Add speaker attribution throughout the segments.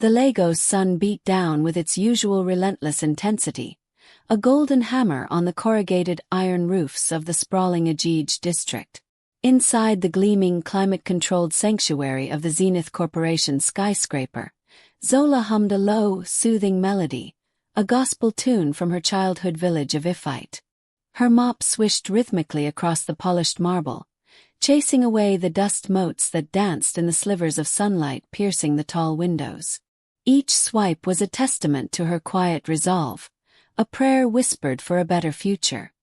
Speaker 1: The Lagos sun beat down with its usual relentless intensity, a golden hammer on the corrugated iron roofs of the sprawling Ajij district. Inside the gleaming, climate-controlled sanctuary of the Zenith Corporation skyscraper, Zola hummed a low, soothing melody, a gospel tune from her childhood village of Ifite. Her mop swished rhythmically across the polished marble, chasing away the dust motes that danced in the slivers of sunlight piercing the tall windows. Each swipe was a testament to her quiet resolve, a prayer whispered for a better future.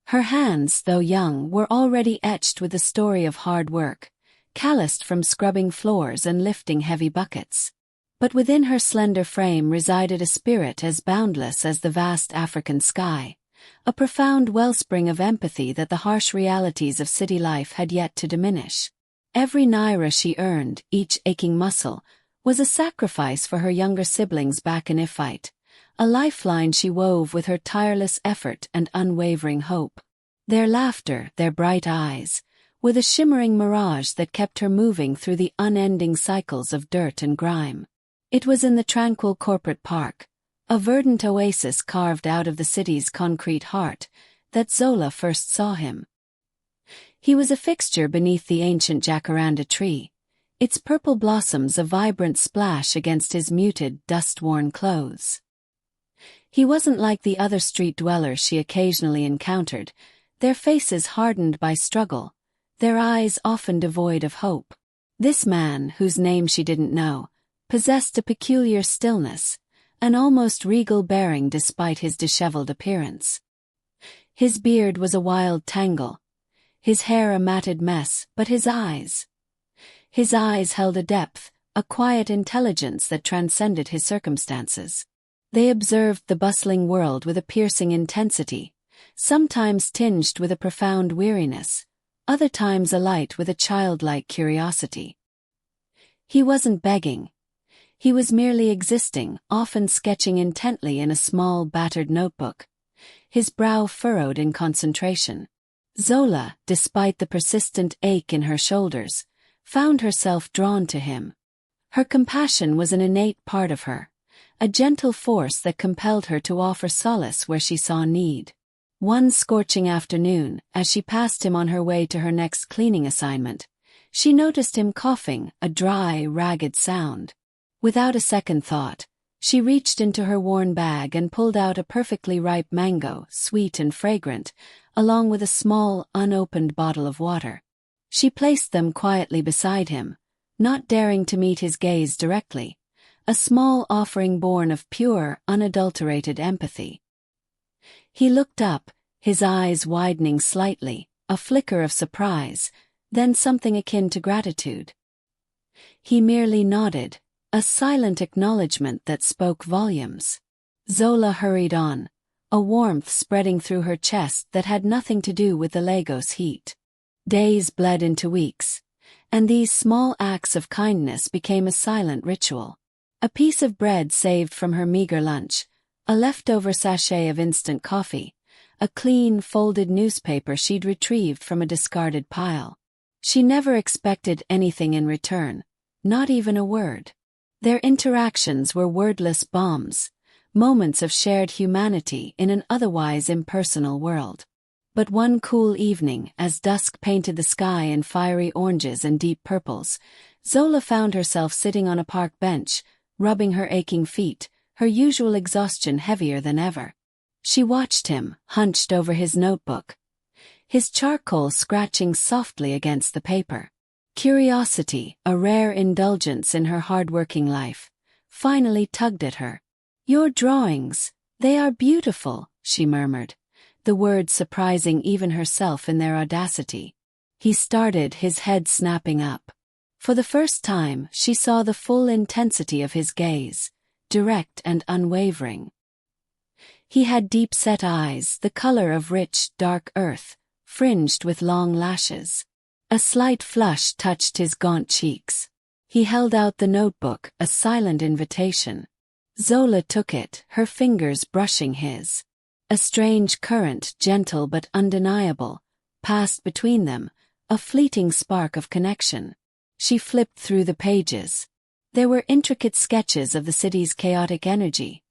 Speaker 1: Her hands, though young, were already etched with the story of hard work, calloused from scrubbing floors and lifting heavy buckets. But within her slender frame resided a spirit as boundless as the vast African sky, a profound wellspring of empathy that the harsh realities of city life had yet to diminish. Every naira she earned, each aching muscle, was a sacrifice for her younger siblings back in Ifite, a lifeline she wove with her tireless effort and unwavering hope. Their laughter, their bright eyes, were the shimmering mirage that kept her moving through the unending cycles of dirt and grime. It was in the tranquil corporate park, a verdant oasis carved out of the city's concrete heart, that Zola first saw him. He was a fixture beneath the ancient jacaranda tree, its purple blossoms a vibrant splash against his muted, dust-worn clothes. He wasn't like the other street dwellers she occasionally encountered, their faces hardened by struggle, their eyes often devoid of hope. This man, whose name she didn't know, possessed a peculiar stillness, an almost regal bearing despite his disheveled appearance. His beard was a wild tangle, his hair a matted mess, but his eyes held a depth, a quiet intelligence that transcended his circumstances. They observed the bustling world with a piercing intensity, sometimes tinged with a profound weariness, other times alight with a childlike curiosity. He wasn't begging. He was merely existing, often sketching intently in a small, battered notebook, his brow furrowed in concentration. Zola, despite the persistent ache in her shoulders, found herself drawn to him. Her compassion was an innate part of her, a gentle force that compelled her to offer solace where she saw need. One scorching afternoon, as she passed him on her way to her next cleaning assignment, she noticed him coughing, a dry, ragged sound. Without a second thought, she reached into her worn bag and pulled out a perfectly ripe mango, sweet and fragrant, along with a small, unopened bottle of water. She placed them quietly beside him, not daring to meet his gaze directly, a small offering born of pure, unadulterated empathy. He looked up, his eyes widening slightly, a flicker of surprise, then something akin to gratitude. He merely nodded, a silent acknowledgement that spoke volumes. Zola hurried on, a warmth spreading through her chest that had nothing to do with the Lagos heat. Days bled into weeks, and these small acts of kindness became a silent ritual. A piece of bread saved from her meager lunch, a leftover sachet of instant coffee, a clean, folded newspaper she'd retrieved from a discarded pile. She never expected anything in return, not even a word. Their interactions were wordless bombs, moments of shared humanity in an otherwise impersonal world. But one cool evening, as dusk painted the sky in fiery oranges and deep purples, Zola found herself sitting on a park bench, rubbing her aching feet, her usual exhaustion heavier than ever. She watched him, hunched over his notebook, his charcoal scratching softly against the paper. Curiosity, a rare indulgence in her hard-working life, finally tugged at her. "Your drawings, they are beautiful," she murmured, the words surprising even herself in their audacity. He started, his head snapping up. For the first time, she saw the full intensity of his gaze, direct and unwavering. He had deep-set eyes, the color of rich, dark earth, fringed with long lashes. A slight flush touched his gaunt cheeks. He held out the notebook, a silent invitation. Zola took it, her fingers brushing his. A strange current, gentle but undeniable, passed between them, a fleeting spark of connection. She flipped through the pages. There were intricate sketches of the city's chaotic energy,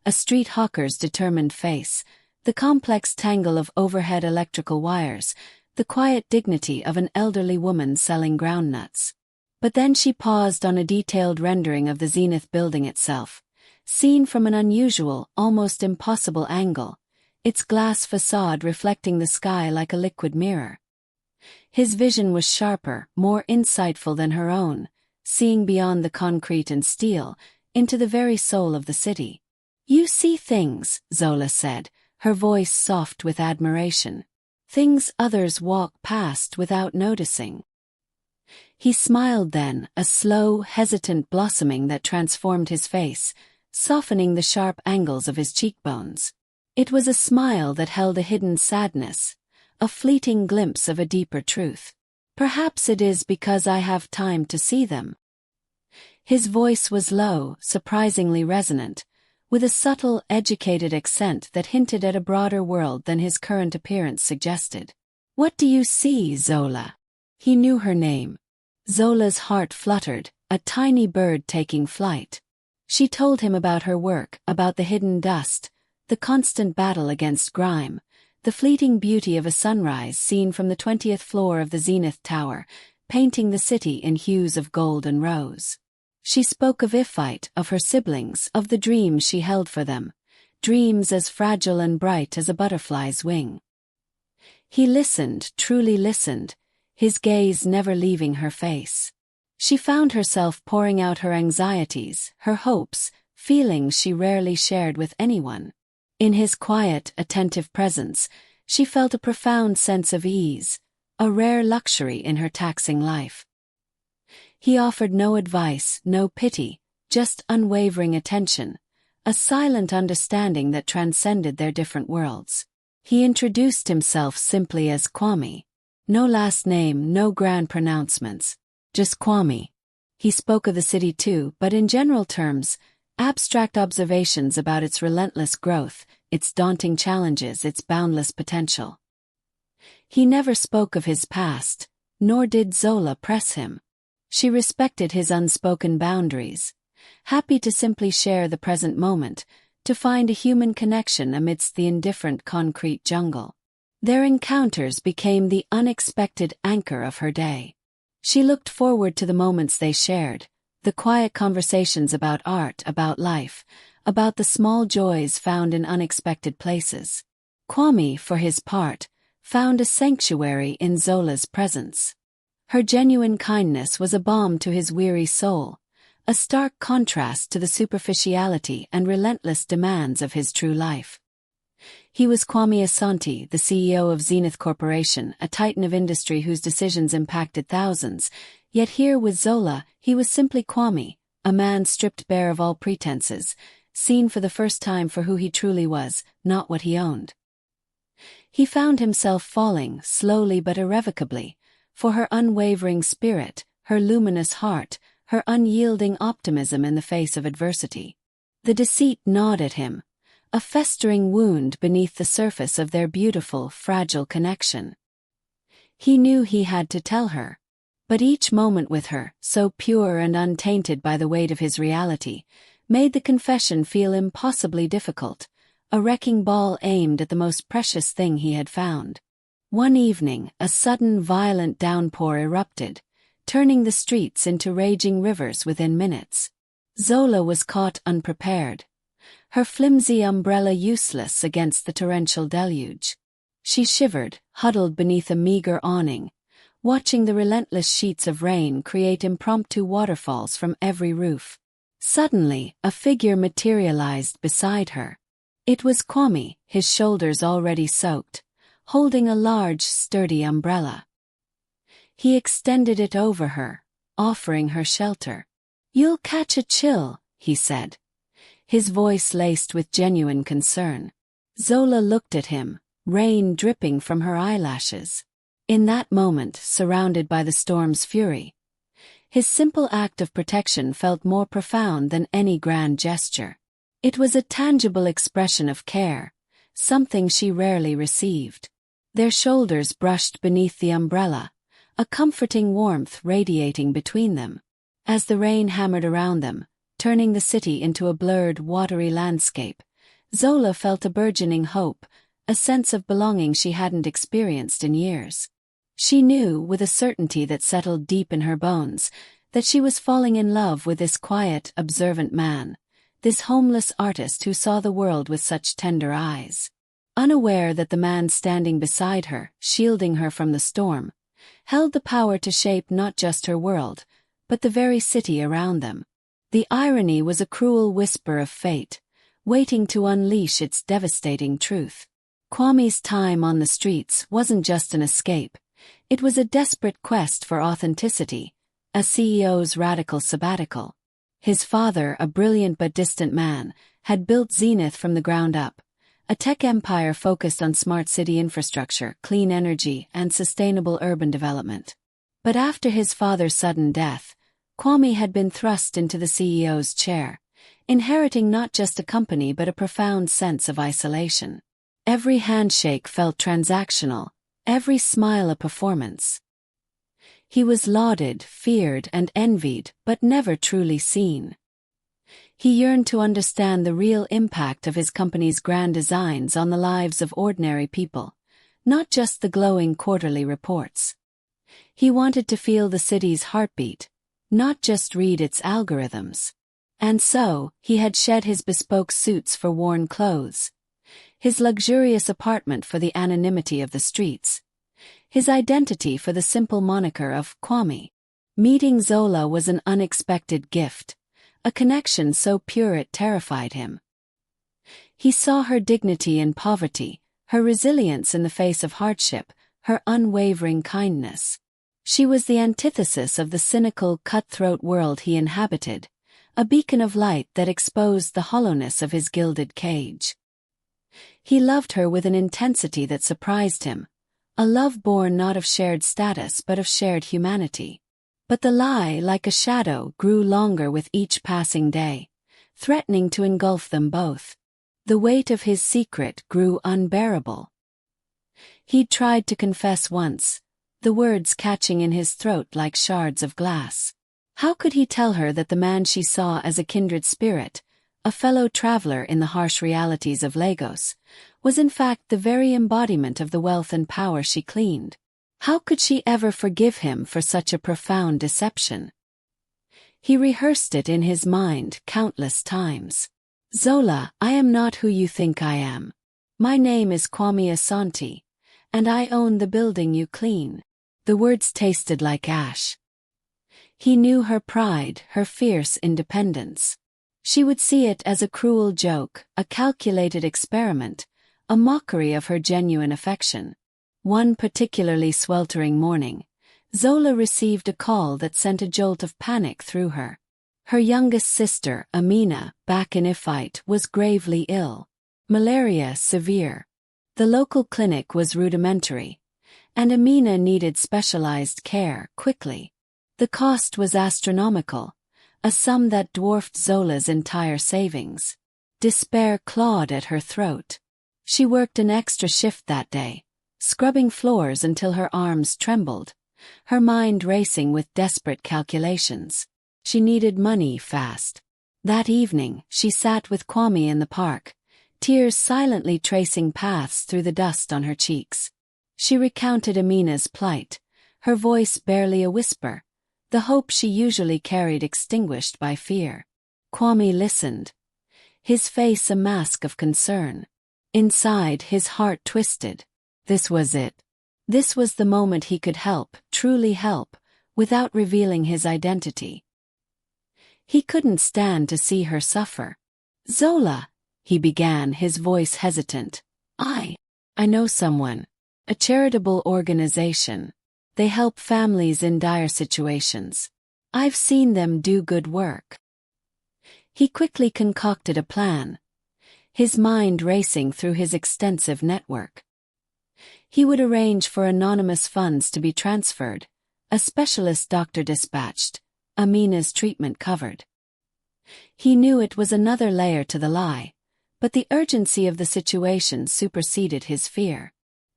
Speaker 1: a street hawker's determined face, the complex tangle of overhead electrical wires, the quiet dignity of an elderly woman selling groundnuts. But then she paused on a detailed rendering of the Zenith building itself, seen from an unusual, almost impossible angle, its glass facade reflecting the sky like a liquid mirror. His vision was sharper, more insightful than her own, seeing beyond the concrete and steel, into the very soul of the city. "You see things," Zola said, her voice soft with admiration. "Things others walk past without noticing." He smiled then, a slow, hesitant blossoming that transformed his face, softening the sharp angles of his cheekbones. It was a smile that held a hidden sadness, a fleeting glimpse of a deeper truth. "Perhaps it is because I have time to see them." His voice was low, surprisingly resonant, with a subtle, educated accent that hinted at a broader world than his current appearance suggested. "What do you see, Zola?" He knew her name. Zola's heart fluttered, a tiny bird taking flight. She told him about her work, about the hidden dust, the constant battle against grime, the fleeting beauty of a sunrise seen from the 20th floor of the Zenith Tower, painting the city in hues of gold and rose. She spoke of Ifite, of her siblings, of the dreams she held for them, dreams as fragile and bright as a butterfly's wing. He listened, truly listened, his gaze never leaving her face. She found herself pouring out her anxieties, her hopes, feelings she rarely shared with anyone. In his quiet, attentive presence, she felt a profound sense of ease, a rare luxury in her taxing life. He offered no advice, no pity, just unwavering attention, a silent understanding that transcended their different worlds. He introduced himself simply as Kwame. No last name, no grand pronouncements, just Kwame. He spoke of the city too, but in general terms, abstract observations about its relentless growth, its daunting challenges, its boundless potential. He never spoke of his past, nor did Zola press him. She respected his unspoken boundaries, happy to simply share the present moment, to find a human connection amidst the indifferent concrete jungle. Their encounters became the unexpected anchor of her day. She looked forward to the moments they shared, the quiet conversations about art, about life, about the small joys found in unexpected places. Kwame, for his part, found a sanctuary in Zola's presence. Her genuine kindness was a balm to his weary soul, a stark contrast to the superficiality and relentless demands of his true life. He was Kwame Asante, the CEO of Zenith Corporation, a titan of industry whose decisions impacted thousands, yet here with Zola, he was simply Kwame, a man stripped bare of all pretenses, seen for the first time for who he truly was, not what he owned. He found himself falling, slowly but irrevocably, for her unwavering spirit, her luminous heart, her unyielding optimism in the face of adversity. The deceit gnawed at him, a festering wound beneath the surface of their beautiful, fragile connection. He knew he had to tell her. But each moment with her, so pure and untainted by the weight of his reality, made the confession feel impossibly difficult, a wrecking ball aimed at the most precious thing he had found. One evening, a sudden violent downpour erupted, turning the streets into raging rivers within minutes. Zola was caught unprepared, her flimsy umbrella useless against the torrential deluge. She shivered, huddled beneath a meager awning, watching the relentless sheets of rain create impromptu waterfalls from every roof. Suddenly, a figure materialized beside her. It was Kwame, his shoulders already soaked, holding a large, sturdy umbrella. He extended it over her, offering her shelter. "You'll catch a chill," he said, his voice laced with genuine concern. Zola looked at him, rain dripping from her eyelashes. In that moment, surrounded by the storm's fury, his simple act of protection felt more profound than any grand gesture. It was a tangible expression of care, something she rarely received. Their shoulders brushed beneath the umbrella, a comforting warmth radiating between them. As the rain hammered around them, turning the city into a blurred, watery landscape, Zola felt a burgeoning hope, a sense of belonging she hadn't experienced in years. She knew, with a certainty that settled deep in her bones, that she was falling in love with this quiet, observant man, this homeless artist who saw the world with such tender eyes. Unaware that the man standing beside her, shielding her from the storm, held the power to shape not just her world, but the very city around them. The irony was a cruel whisper of fate, waiting to unleash its devastating truth. Kwame's time on the streets wasn't just an escape, it was a desperate quest for authenticity, a CEO's radical sabbatical. His father, a brilliant but distant man, had built Zenith from the ground up, a tech empire focused on smart city infrastructure, clean energy, and sustainable urban development. But after his father's sudden death, Kwame had been thrust into the CEO's chair, inheriting not just a company but a profound sense of isolation. Every handshake felt transactional, every smile a performance. He was lauded, feared, and envied, but never truly seen. He yearned to understand the real impact of his company's grand designs on the lives of ordinary people, not just the glowing quarterly reports. He wanted to feel the city's heartbeat, not just read its algorithms. And so, he had shed his bespoke suits for worn clothes, his luxurious apartment for the anonymity of the streets, his identity for the simple moniker of Kwame. Meeting Zola was an unexpected gift, a connection so pure it terrified him. He saw her dignity in poverty, her resilience in the face of hardship, her unwavering kindness. She was the antithesis of the cynical, cutthroat world he inhabited, a beacon of light that exposed the hollowness of his gilded cage. He loved her with an intensity that surprised him, a love born not of shared status but of shared humanity. But the lie, like a shadow, grew longer with each passing day, threatening to engulf them both. The weight of his secret grew unbearable. He'd tried to confess once, the words catching in his throat like shards of glass. How could he tell her that the man she saw as a kindred spirit, a fellow traveler in the harsh realities of Lagos, was in fact the very embodiment of the wealth and power she cleaned? How could she ever forgive him for such a profound deception? He rehearsed it in his mind countless times. Zola, I am not who you think I am. My name is Kwame Asante, and I own the building you clean. The words tasted like ash. He knew her pride, her fierce independence. She would see it as a cruel joke, a calculated experiment, a mockery of her genuine affection. One particularly sweltering morning, Zola received a call that sent a jolt of panic through her. Her youngest sister, Amina, back in Ifite, was gravely ill. Malaria severe. The local clinic was rudimentary, and Amina needed specialized care quickly. The cost was astronomical, a sum that dwarfed Zola's entire savings. Despair clawed at her throat. She worked an extra shift that day, scrubbing floors until her arms trembled, her mind racing with desperate calculations. She needed money fast. That evening, she sat with Kwame in the park, tears silently tracing paths through the dust on her cheeks. She recounted Amina's plight, her voice barely a whisper, the hope she usually carried extinguished by fear. Kwame listened, his face a mask of concern. Inside, his heart twisted. This was it. This was the moment he could help, truly help, without revealing his identity. He couldn't stand to see her suffer. Zola, he began, his voice hesitant. I know someone. A charitable organization. They help families in dire situations. I've seen them do good work. He quickly concocted a plan, his mind racing through his extensive network. He would arrange for anonymous funds to be transferred, a specialist doctor dispatched, Amina's treatment covered. He knew it was another layer to the lie, but the urgency of the situation superseded his fear.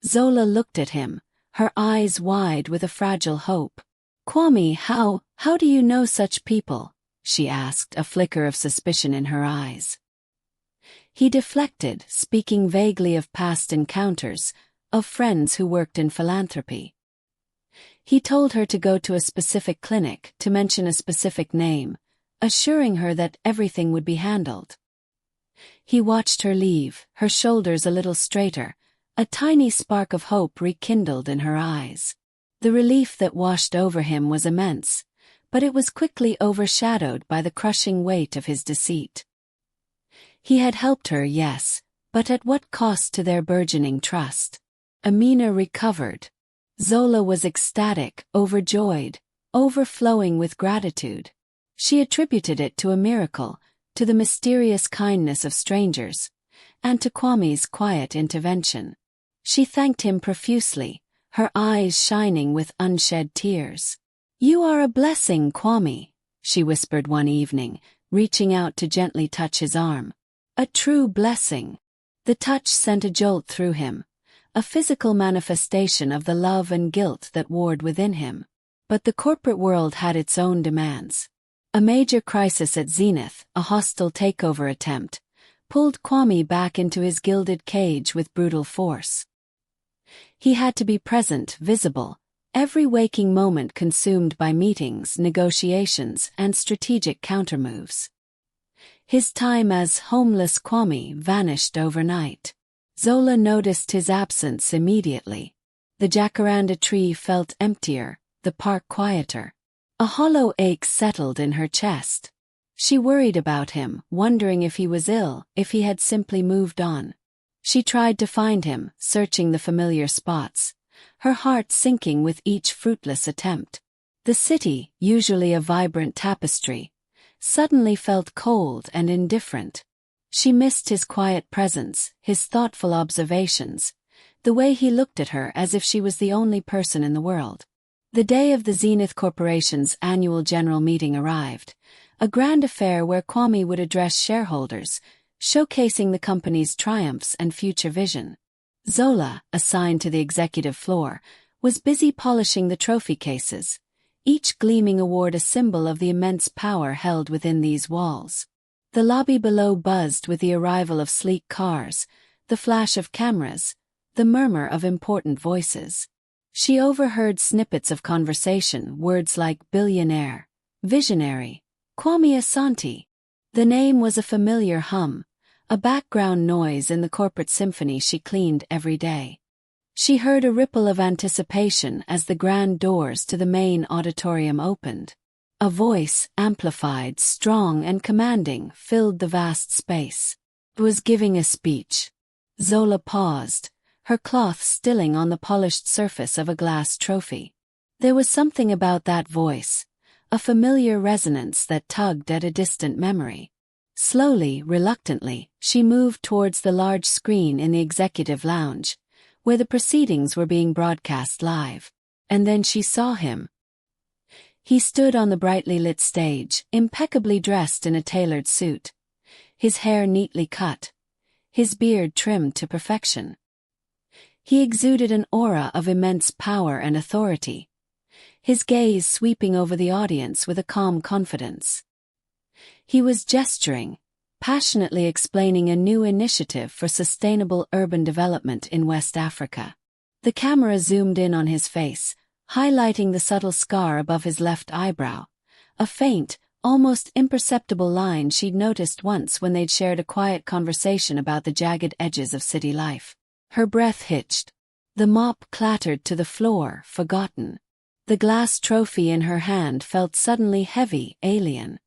Speaker 1: Zola looked at him, her eyes wide with a fragile hope. Kwame, how How do you know such people? She asked, a flicker of suspicion in her eyes. He deflected, speaking vaguely of past encounters, of friends who worked in philanthropy. He told her to go to a specific clinic, to mention a specific name, assuring her that everything would be handled. He watched her leave, her shoulders a little straighter, a tiny spark of hope rekindled in her eyes. The relief that washed over him was immense, but it was quickly overshadowed by the crushing weight of his deceit. He had helped her, yes, but at what cost to their burgeoning trust? Amina recovered. Zola was ecstatic, overjoyed, overflowing with gratitude. She attributed it to a miracle, to the mysterious kindness of strangers, and to Kwame's quiet intervention. She thanked him profusely, her eyes shining with unshed tears. "You are a blessing, Kwame," she whispered one evening, reaching out to gently touch his arm. "A true blessing." The touch sent a jolt through him, a physical manifestation of the love and guilt that warred within him. But the corporate world had its own demands. A major crisis at Zenith, a hostile takeover attempt, pulled Kwame back into his gilded cage with brutal force. He had to be present, visible, every waking moment consumed by meetings, negotiations, and strategic countermoves. His time as homeless Kwame vanished overnight. Zola noticed his absence immediately. The jacaranda tree felt emptier, the park quieter. A hollow ache settled in her chest. She worried about him, wondering if he was ill, if he had simply moved on. She tried to find him, searching the familiar spots, her heart sinking with each fruitless attempt. The city, usually a vibrant tapestry, suddenly felt cold and indifferent. She missed his quiet presence, his thoughtful observations, the way he looked at her as if she was the only person in the world. The day of the Zenith Corporation's annual general meeting arrived, a grand affair where Kwame would address shareholders, showcasing the company's triumphs and future vision. Zola, assigned to the executive floor, was busy polishing the trophy cases, each gleaming award a symbol of the immense power held within these walls. The lobby below buzzed with the arrival of sleek cars, the flash of cameras, the murmur of important voices. She overheard snippets of conversation, words like billionaire, visionary, Kwame Asante. The name was a familiar hum, a background noise in the corporate symphony she cleaned every day. She heard a ripple of anticipation as the grand doors to the main auditorium opened. A voice, amplified, strong and commanding, filled the vast space. It was giving a speech. Zola paused, her cloth stilling on the polished surface of a glass trophy. There was something about that voice, a familiar resonance that tugged at a distant memory. Slowly, reluctantly, she moved towards the large screen in the executive lounge, where the proceedings were being broadcast live. And then she saw him. He stood on the brightly lit stage, impeccably dressed in a tailored suit, his hair neatly cut, his beard trimmed to perfection. He exuded an aura of immense power and authority, his gaze sweeping over the audience with a calm confidence. He was gesturing, passionately explaining a new initiative for sustainable urban development in West Africa. The camera zoomed in on his face, highlighting the subtle scar above his left eyebrow, a faint, almost imperceptible line she'd noticed once when they'd shared a quiet conversation about the jagged edges of city life. Her breath hitched. The mop clattered to the floor, forgotten. The glass trophy in her hand felt suddenly heavy, alien.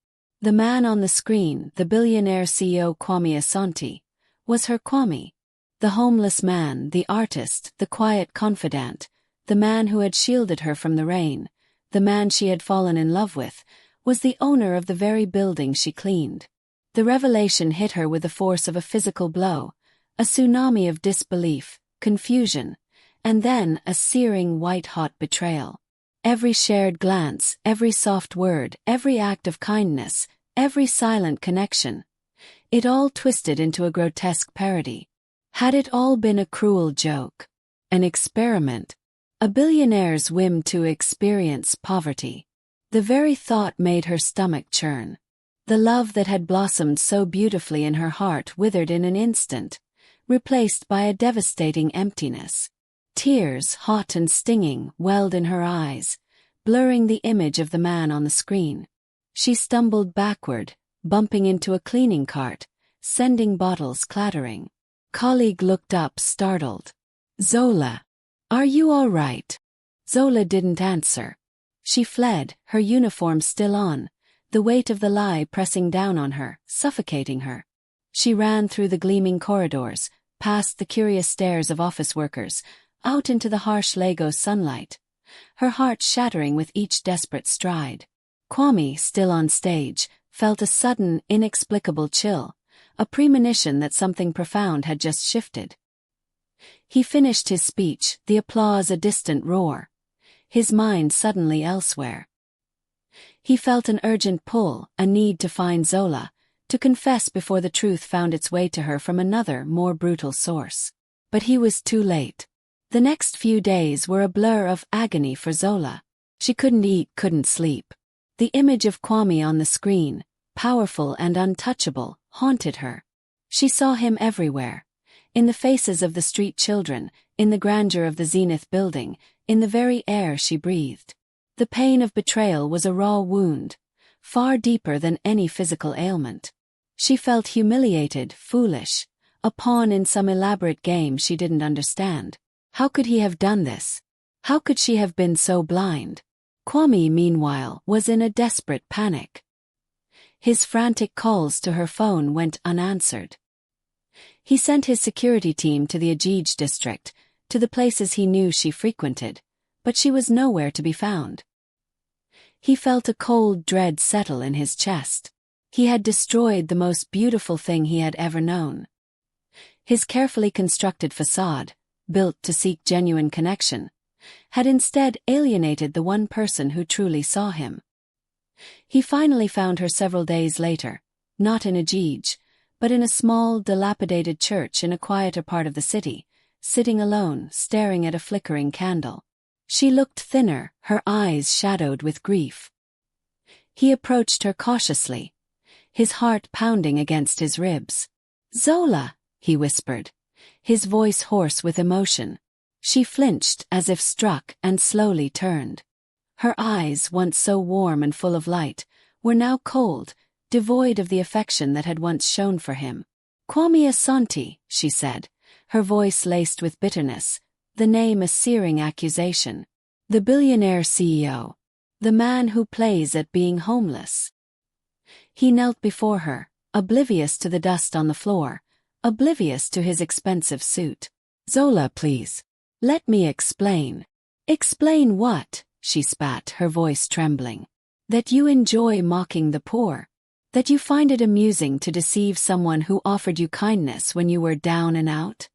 Speaker 1: The man on the screen, the billionaire CEO Kwame Asante, was her Kwame. The homeless man, the artist, the quiet confidant, the man who had shielded her from the rain, the man she had fallen in love with, was the owner of the very building she cleaned. The revelation hit her with the force of a physical blow, a tsunami of disbelief, confusion, and then a searing white-hot betrayal. Every shared glance, every soft word, every act of kindness, every silent connection, it all twisted into a grotesque parody. Had it all been a cruel joke? An experiment? A billionaire's whim to experience poverty? The very thought made her stomach churn. The love that had blossomed so beautifully in her heart withered in an instant, replaced by a devastating emptiness. Tears, hot and stinging, welled in her eyes, blurring the image of the man on the screen. She stumbled backward, bumping into a cleaning cart, sending bottles clattering. Colleague looked up, startled. "Zola, are you all right?" Zola didn't answer. She fled, her uniform still on, the weight of the lie pressing down on her, suffocating her. She ran through the gleaming corridors, past the curious stares of office workers, out into the harsh Lagos sunlight, her heart shattering with each desperate stride. Kwame, still on stage, felt a sudden, inexplicable chill, a premonition that something profound had just shifted. He finished his speech, the applause a distant roar, his mind suddenly elsewhere. He felt an urgent pull, a need to find Zola, to confess before the truth found its way to her from another, more brutal source. But he was too late. The next few days were a blur of agony for Zola. She couldn't eat, couldn't sleep. The image of Kwame on the screen, powerful and untouchable, haunted her. She saw him everywhere. In the faces of the street children, in the grandeur of the Zenith building, in the very air she breathed. The pain of betrayal was a raw wound, far deeper than any physical ailment. She felt humiliated, foolish, a pawn in some elaborate game she didn't understand. How could he have done this? How could she have been so blind? Kwame, meanwhile, was in a desperate panic. His frantic calls to her phone went unanswered. He sent his security team to the Ajij district, to the places he knew she frequented, but she was nowhere to be found. He felt a cold dread settle in his chest. He had destroyed the most beautiful thing he had ever known. His carefully constructed facade, built to seek genuine connection, had instead alienated the one person who truly saw him. He finally found her several days later, not in Ajij, but in a small, dilapidated church in a quieter part of the city, sitting alone, staring at a flickering candle. She looked thinner, her eyes shadowed with grief. He approached her cautiously, his heart pounding against his ribs. "Zola," he whispered, his voice hoarse with emotion. She flinched as if struck and slowly turned. Her eyes, once so warm and full of light, were now cold, devoid of the affection that had once shone for him. "Kwame Asante," she said, her voice laced with bitterness, the name a searing accusation. "The billionaire CEO. The man who plays at being homeless." He knelt before her, oblivious to the dust on the floor, oblivious to his expensive suit. "Zola, please. Let me explain." "Explain what?" she spat, her voice trembling. "That you enjoy mocking the poor. That you find it amusing to deceive someone who offered you kindness when you were down and out?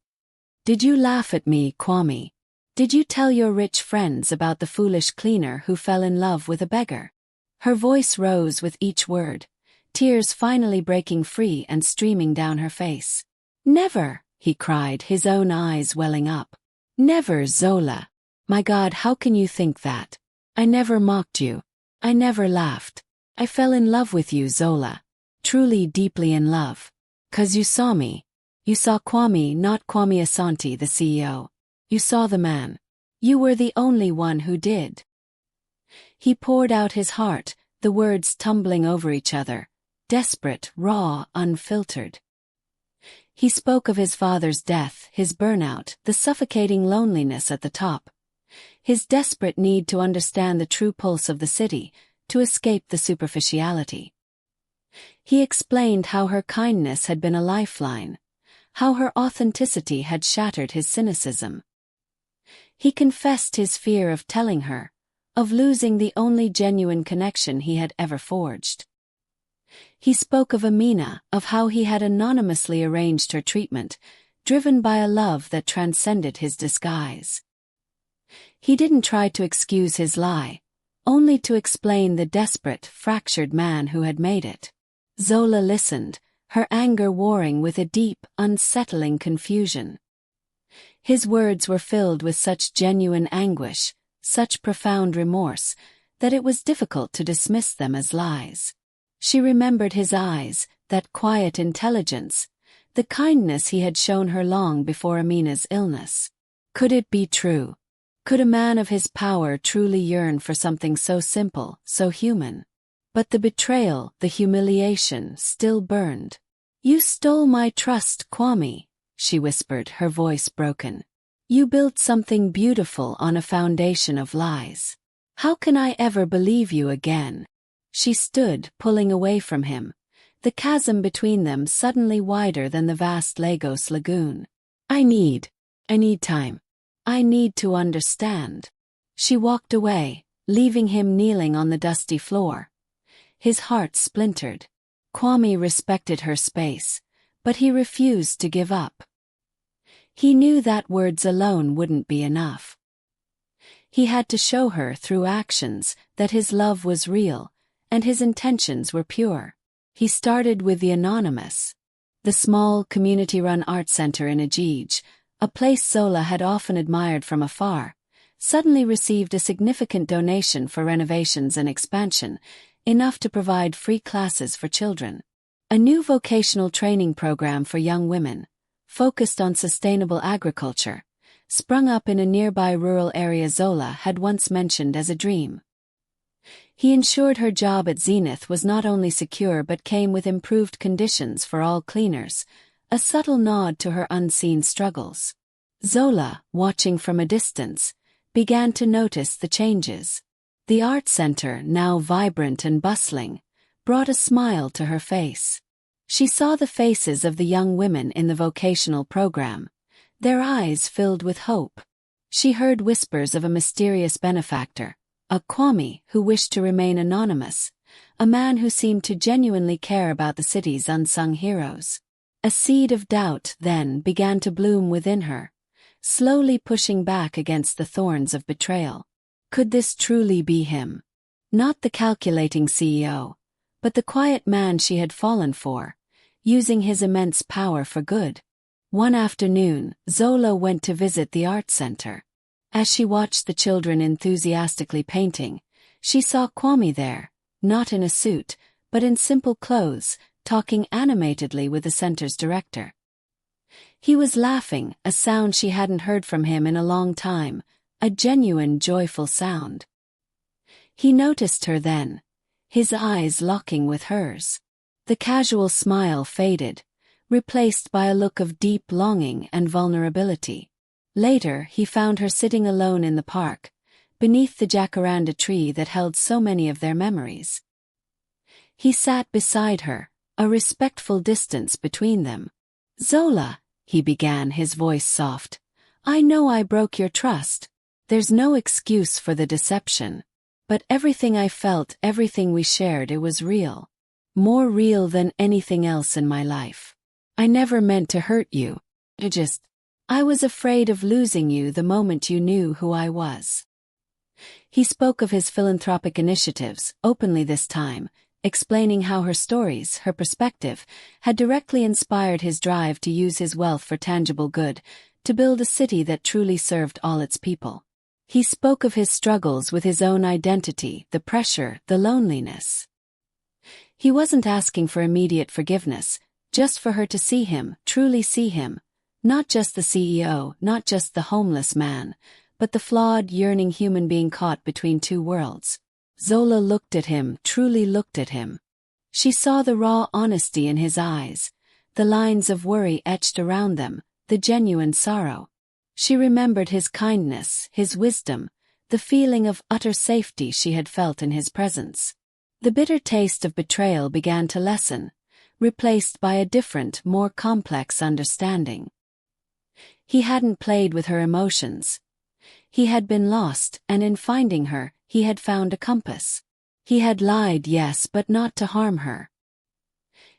Speaker 1: Did you laugh at me, Kwame? Did you tell your rich friends about the foolish cleaner who fell in love with a beggar?" Her voice rose with each word, tears finally breaking free and streaming down her face. "Never," he cried, his own eyes welling up. "Never, Zola. My God, how can you think that? I never mocked you. I never laughed. I fell in love with you, Zola. Truly, deeply in love. 'Cause you saw me. You saw Kwame, not Kwame Asante, the CEO. You saw the man. You were the only one who did." He poured out his heart, the words tumbling over each other, desperate, raw, unfiltered. He spoke of his father's death, his burnout, the suffocating loneliness at the top, his desperate need to understand the true pulse of the city, to escape the superficiality. He explained how her kindness had been a lifeline, how her authenticity had shattered his cynicism. He confessed his fear of telling her, of losing the only genuine connection he had ever forged. He spoke of Amina, of how he had anonymously arranged her treatment, driven by a love that transcended his disguise. He didn't try to excuse his lie, only to explain the desperate, fractured man who had made it. Zola listened, her anger warring with a deep, unsettling confusion. His words were filled with such genuine anguish, such profound remorse, that it was difficult to dismiss them as lies. She remembered his eyes, that quiet intelligence, the kindness he had shown her long before Amina's illness. Could it be true? Could a man of his power truly yearn for something so simple, so human? But the betrayal, the humiliation, still burned. "You stole my trust, Kwame," she whispered, her voice broken. "You built something beautiful on a foundation of lies. How can I ever believe you again?" She stood, pulling away from him, the chasm between them suddenly wider than the vast Lagos lagoon. I need time. I need to understand." She walked away, leaving him kneeling on the dusty floor. His heart splintered. Kwame respected her space, but he refused to give up. He knew that words alone wouldn't be enough. He had to show her through actions that his love was real, and his intentions were pure. He started with the Anonymous, the small community-run art center in Ajij, a place Zola had often admired from afar, suddenly received a significant donation for renovations and expansion, enough to provide free classes for children. A new vocational training program for young women, focused on sustainable agriculture, sprung up in a nearby rural area Zola had once mentioned as a dream. He ensured her job at Zenith was not only secure but came with improved conditions for all cleaners, a subtle nod to her unseen struggles. Zola, watching from a distance, began to notice the changes. The art center, now vibrant and bustling, brought a smile to her face. She saw the faces of the young women in the vocational program, their eyes filled with hope. She heard whispers of a mysterious benefactor, a Kwame who wished to remain anonymous, a man who seemed to genuinely care about the city's unsung heroes. A seed of doubt, then, began to bloom within her, slowly pushing back against the thorns of betrayal. Could this truly be him? Not the calculating CEO, but the quiet man she had fallen for, using his immense power for good. One afternoon, Zola went to visit the art center. As she watched the children enthusiastically painting, she saw Kwame there, not in a suit, but in simple clothes, talking animatedly with the center's director. He was laughing, a sound she hadn't heard from him in a long time, a genuine, joyful sound. He noticed her then, his eyes locking with hers. The casual smile faded, replaced by a look of deep longing and vulnerability. Later, he found her sitting alone in the park, beneath the jacaranda tree that held so many of their memories. He sat beside her, a respectful distance between them. "Zola," he began, his voice soft, "I know I broke your trust. There's no excuse for the deception. But everything I felt, everything we shared, it was real. More real than anything else in my life. I never meant to hurt you. I was afraid of losing you the moment you knew who I was." He spoke of his philanthropic initiatives, openly this time, explaining how her stories, her perspective, had directly inspired his drive to use his wealth for tangible good, to build a city that truly served all its people. He spoke of his struggles with his own identity, the pressure, the loneliness. He wasn't asking for immediate forgiveness, just for her to see him, truly see him, not just the CEO, not just the homeless man, but the flawed, yearning human being caught between two worlds. Zola looked at him, truly looked at him. She saw the raw honesty in his eyes, the lines of worry etched around them, the genuine sorrow. She remembered his kindness, his wisdom, the feeling of utter safety she had felt in his presence. The bitter taste of betrayal began to lessen, replaced by a different, more complex understanding. He hadn't played with her emotions. He had been lost, and in finding her, he had found a compass. He had lied, yes, but not to harm her.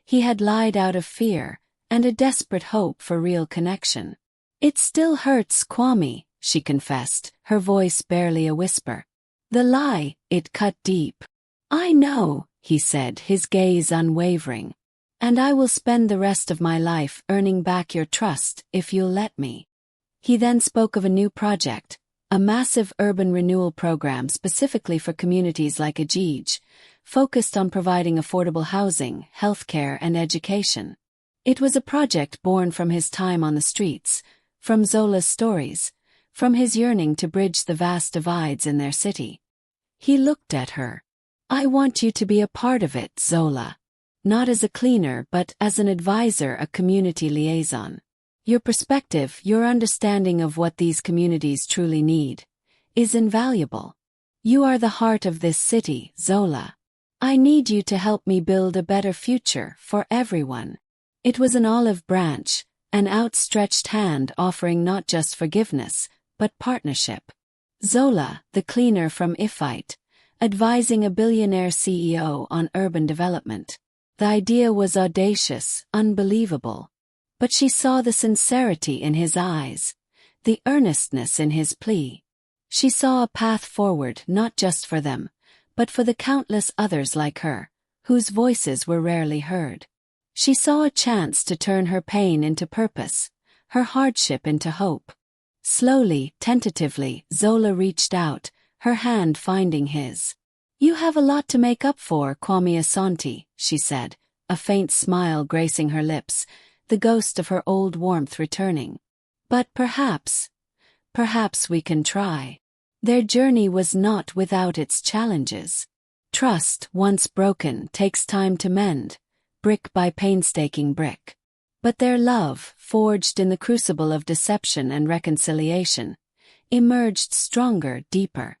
Speaker 1: He had lied out of fear, and a desperate hope for real connection. "It still hurts, Kwame," she confessed, her voice barely a whisper. The lie, it cut deep. "I know," he said, his gaze unwavering. "And I will spend the rest of my life earning back your trust, if you'll let me." He then spoke of a new project, a massive urban renewal program specifically for communities like Ajij, focused on providing affordable housing, healthcare, and education. It was a project born from his time on the streets, from Zola's stories, from his yearning to bridge the vast divides in their city. He looked at her. "I want you to be a part of it, Zola. Not as a cleaner but as an advisor, a community liaison. Your perspective, your understanding of what these communities truly need, is invaluable. You are the heart of this city, Zola. I need you to help me build a better future for everyone." It was an olive branch, an outstretched hand offering not just forgiveness, but partnership. Zola, the cleaner from Ifite, advising a billionaire CEO on urban development. The idea was audacious, unbelievable. But she saw the sincerity in his eyes, the earnestness in his plea. She saw a path forward not just for them, but for the countless others like her, whose voices were rarely heard. She saw a chance to turn her pain into purpose, her hardship into hope. Slowly, tentatively, Zola reached out, her hand finding his. "You have a lot to make up for, Kwame Asante," she said, a faint smile gracing her lips, the ghost of her old warmth returning. "But perhaps we can try." Their journey was not without its challenges. Trust, once broken, takes time to mend, brick by painstaking brick. But their love, forged in the crucible of deception and reconciliation, emerged stronger, deeper.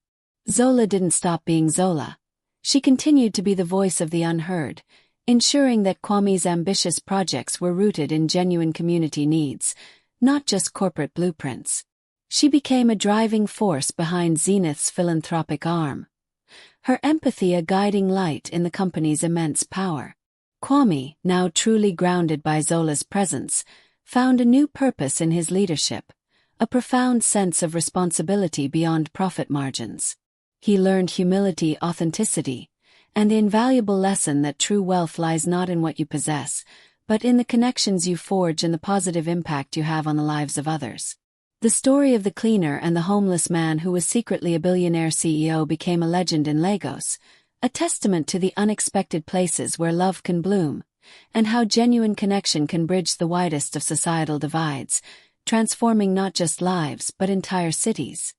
Speaker 1: Zola didn't stop being Zola. She continued to be the voice of the unheard, ensuring that Kwame's ambitious projects were rooted in genuine community needs, not just corporate blueprints. She became a driving force behind Zenith's philanthropic arm, her empathy a guiding light in the company's immense power. Kwame, now truly grounded by Zola's presence, found a new purpose in his leadership, a profound sense of responsibility beyond profit margins. He learned humility, authenticity, and the invaluable lesson that true wealth lies not in what you possess, but in the connections you forge and the positive impact you have on the lives of others. The story of the cleaner and the homeless man who was secretly a billionaire CEO became a legend in Lagos, a testament to the unexpected places where love can bloom, and how genuine connection can bridge the widest of societal divides, transforming not just lives but entire cities.